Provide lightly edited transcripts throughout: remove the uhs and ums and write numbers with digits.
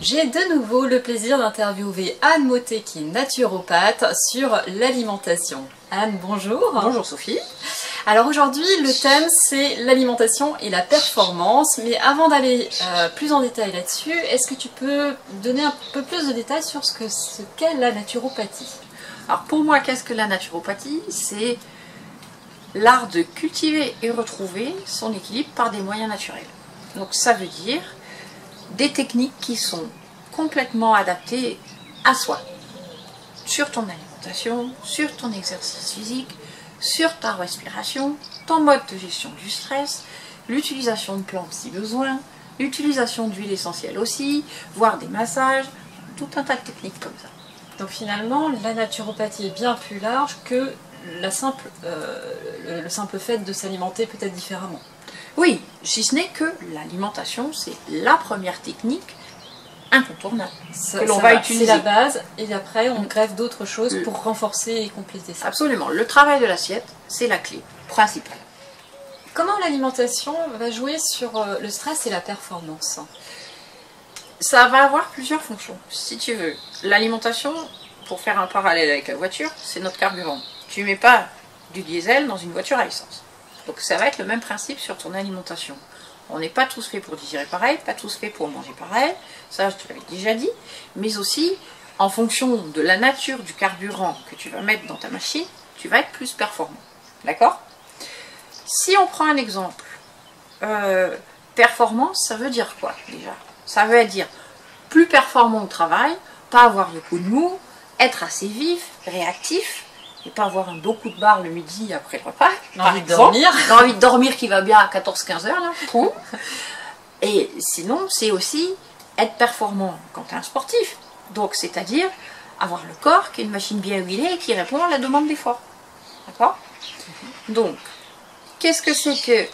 J'ai de nouveau le plaisir d'interviewer Anne Mottet, qui est naturopathe, sur l'alimentation. Anne, bonjour. Bonjour Sophie. Alors aujourd'hui, le thème c'est l'alimentation et la performance. Mais avant d'aller plus en détail là-dessus, est-ce que tu peux donner un peu plus de détails sur ce qu'est la naturopathie? Alors pour moi, qu'est-ce que la naturopathie? C'est l'art de cultiver et retrouver son équilibre par des moyens naturels. Donc ça veut dire des techniques qui sont complètement adaptées à soi, sur ton alimentation, sur ton exercice physique, sur ta respiration, ton mode de gestion du stress, l'utilisation de plantes si besoin, l'utilisation d'huiles essentielles aussi, voire des massages, tout un tas de techniques comme ça. Donc finalement, la naturopathie est bien plus large que le simple fait de s'alimenter peut-être différemment. Oui, si ce n'est que l'alimentation, c'est la première technique incontournable que l'on va utiliser. C'est la base, et après on greffe d'autres choses pour renforcer et compléter ça. Absolument, le travail de l'assiette, c'est la clé principale. Comment l'alimentation va jouer sur le stress et la performance? Ça va avoir plusieurs fonctions, si tu veux. L'alimentation, pour faire un parallèle avec la voiture, c'est notre carburant. Tu ne mets pas du diesel dans une voiture à essence. Donc ça va être le même principe sur ton alimentation. On n'est pas tous faits pour digérer pareil, pas tous faits pour manger pareil, ça je te l'avais déjà dit, mais aussi en fonction de la nature du carburant que tu vas mettre dans ta machine, tu vas être plus performant. D'accord? Si on prend un exemple, performance, ça veut dire quoi déjà? Ça veut dire plus performant au travail, pas avoir le coup de mou, être assez vif, réactif, et pas avoir un beau coup de barre le midi après le repas. L'envie de dormir. L'envie de dormir qui va bien à 14-15 heures, là. Et sinon, c'est aussi être performant quand tu es un sportif. Donc, c'est-à-dire avoir le corps qui est une machine bien huilée et qui répond à la demande d'effort. D'accord? Donc, qu'est-ce que c'est que...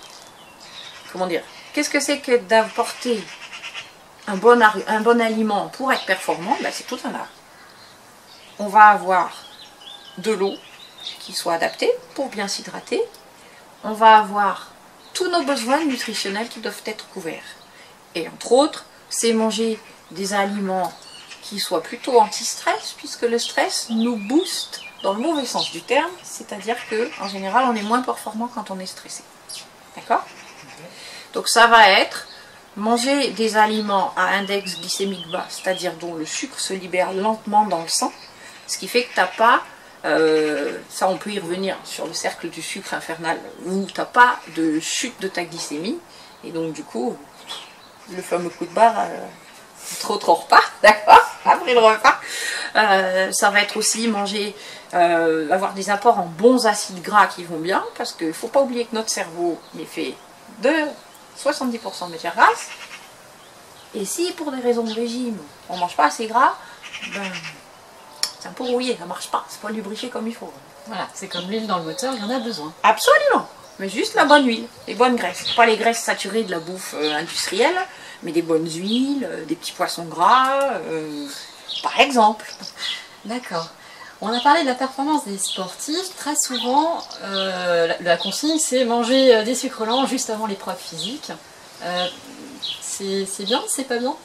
Comment dire? Qu'est-ce que c'est que d'apporter un bon aliment pour être performant? Ben, c'est tout un art. On va avoir de l'eau qui soit adaptée pour bien s'hydrater. On va avoir tous nos besoins nutritionnels qui doivent être couverts. Et entre autres, c'est manger des aliments qui soient plutôt anti-stress, puisque le stress nous booste dans le mauvais sens du terme, c'est-à-dire qu'en général, on est moins performant quand on est stressé. D'accord? Donc ça va être manger des aliments à index glycémique bas, c'est-à-dire dont le sucre se libère lentement dans le sang, ce qui fait que tu n'as pas, ça on peut y revenir sur le cercle du sucre infernal, où tu n'as pas de chute de ta glycémie, et donc du coup, le fameux coup de barre, trop repas, d'accord, après le repas. Ça va être aussi manger, avoir des apports en bons acides gras qui vont bien, parce qu'il ne faut pas oublier que notre cerveau est fait de 70% de matière grasse, et si pour des raisons de régime, on ne mange pas assez gras, ben, c'est un peu rouillé, ça marche pas, c'est pas lubrifié comme il faut. Voilà, c'est comme l'huile dans le moteur, il y en a besoin. Absolument, mais juste la bonne huile, les bonnes graisses. Pas les graisses saturées de la bouffe industrielle, mais des bonnes huiles, des petits poissons gras, par exemple. D'accord. On a parlé de la performance des sportifs. Très souvent, la consigne, c'est manger des sucres lents juste avant l'épreuve physique. C'est bien, c'est pas bien?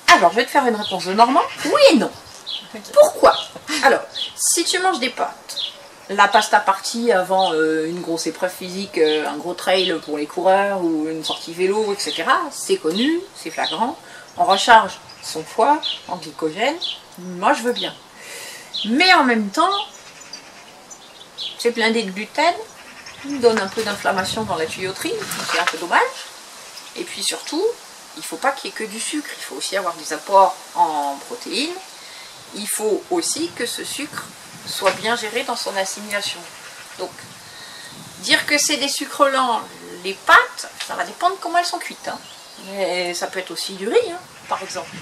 Alors, je vais te faire une réponse de Normand. Oui et non. Okay. Pourquoi? Alors, si tu manges des pâtes, la pasta partie avant une grosse épreuve physique, un gros trail pour les coureurs ou une sortie vélo, etc., c'est connu, c'est flagrant. On recharge son foie en glycogène. Moi, je veux bien. Mais en même temps, c'est blindé de gluten, il donne un peu d'inflammation dans la tuyauterie, c'est un peu dommage. Et puis surtout, il ne faut pas qu'il y ait que du sucre, il faut aussi avoir des apports en protéines. Il faut aussi que ce sucre soit bien géré dans son assimilation. Donc, dire que c'est des sucres lents, les pâtes, ça va dépendre comment elles sont cuites. Hein. Mais ça peut être aussi du riz, hein, par exemple,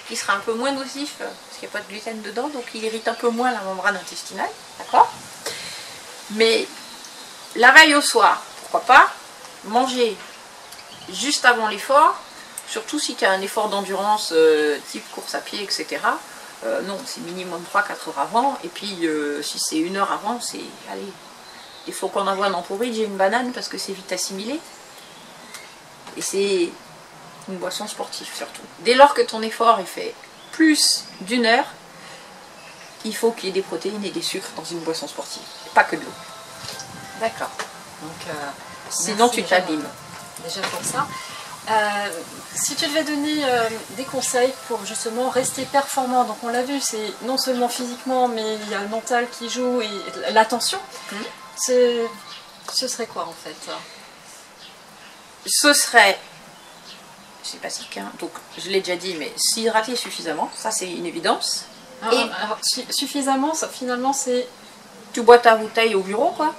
qui sera un peu moins nocif, parce qu'il n'y a pas de gluten dedans, donc il irrite un peu moins la membrane intestinale. D'accord? Mais la veille au soir, pourquoi pas, manger juste avant l'effort, surtout si tu as un effort d'endurance type course à pied, etc. Non, c'est minimum 3-4 heures avant. Et puis, si c'est 1 heure avant, c'est, allez, des flocons d'avoine en porridge et une banane parce que c'est vite assimilé. Et c'est une boisson sportive surtout. Dès lors que ton effort est fait plus d'1 heure, il faut qu'il y ait des protéines et des sucres dans une boisson sportive, pas que de l'eau. D'accord. Donc, sinon tu t'abîmes. Déjà pour ça. Si tu devais donner des conseils pour justement rester performant, donc on l'a vu, c'est non seulement physiquement, mais il y a le mental qui joue et l'attention. Ce serait quoi en fait? Ce serait, c'est basique, hein, donc je l'ai déjà dit, mais s'hydrater suffisamment, ça c'est une évidence. Alors, suffisamment, ça, finalement c'est... Tu bois ta bouteille au bureau, quoi.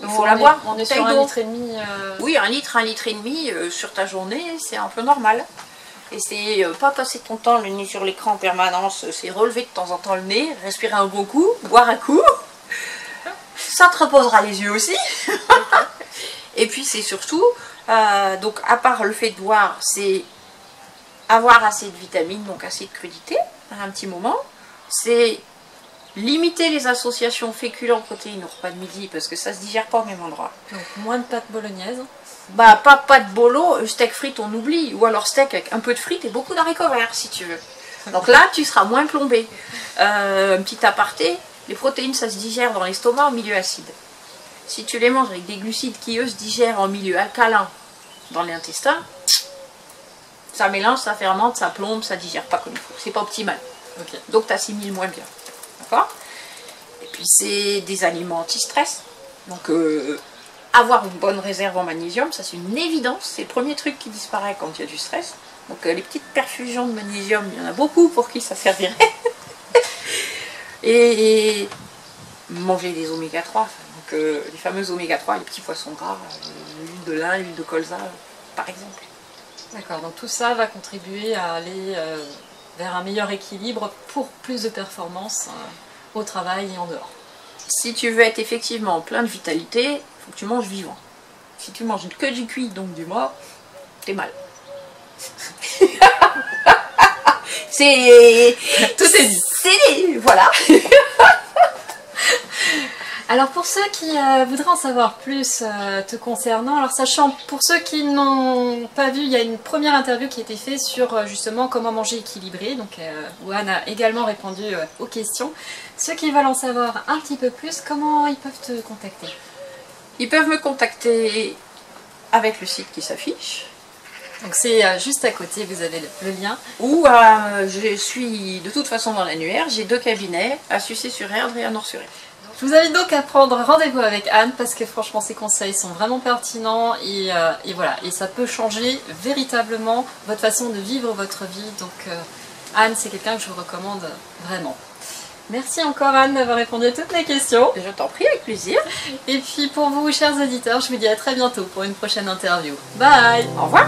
Il faut la boire. On est sur 1,5 litre. Oui, 1 litre, 1,5 litre sur ta journée, c'est un peu normal. Et c'est pas passer ton temps le nez sur l'écran en permanence, c'est relever de temps en temps le nez, respirer un bon coup, boire un coup. Ça te reposera les yeux aussi. Et puis c'est surtout, donc à part le fait de boire, c'est avoir assez de vitamines, donc assez de crudités, à un petit moment. C'est limiter les associations féculents-protéines au repas de midi parce que ça se digère pas au même endroit. Donc moins de pâtes bolognaises. Bah pas de bolo, steak frites on oublie, ou alors steak avec un peu de frites et beaucoup d'haricots verts si tu veux. Donc là tu seras moins plombé. Un petit aparté, les protéines ça se digère dans l'estomac en milieu acide. Si tu les manges avec des glucides qui eux se digèrent en milieu alcalin dans l'intestin, ça mélange, ça fermente, ça plombe, ça digère pas comme il faut. C'est pas optimal. Okay. Donc tu assimiles moins bien. D'accord? Et puis c'est des aliments anti-stress. Donc avoir une bonne réserve en magnésium, ça c'est une évidence. C'est le premier truc qui disparaît quand il y a du stress. Donc les petites perfusions de magnésium, il y en a beaucoup pour qui ça servirait. et manger des oméga 3. Donc les fameux oméga 3, les petits poissons gras, l'huile de lin, l'huile de colza, par exemple. D'accord, donc tout ça va contribuer à aller vers un meilleur équilibre pour plus de performance au travail et en dehors. Si tu veux être effectivement plein de vitalité, il faut que tu manges vivant. Si tu manges que du cuit, donc du mort, t'es mal. C'est... Tout est dit. C'est... Voilà. Alors pour ceux qui voudraient en savoir plus te concernant, alors sachant, pour ceux qui n'ont pas vu, il y a une première interview qui a été faite sur justement comment manger équilibré, donc où Anne a également répondu aux questions. Ceux qui veulent en savoir un petit peu plus, comment ils peuvent te contacter? Ils peuvent me contacter avec le site qui s'affiche. Donc c'est juste à côté, vous avez le lien. Ou je suis de toute façon dans l'annuaire, j'ai 2 cabinets, à Sucé-sur-Erdre et à Nord-sur-Erdre. Je vous invite donc à prendre rendez-vous avec Anne parce que franchement ses conseils sont vraiment pertinents et voilà, et ça peut changer véritablement votre façon de vivre votre vie. Donc Anne, c'est quelqu'un que je vous recommande vraiment. Merci encore Anne d'avoir répondu à toutes mes questions. Je t'en prie, avec plaisir. Et puis pour vous chers auditeurs, je vous dis à très bientôt pour une prochaine interview. Bye. Au revoir.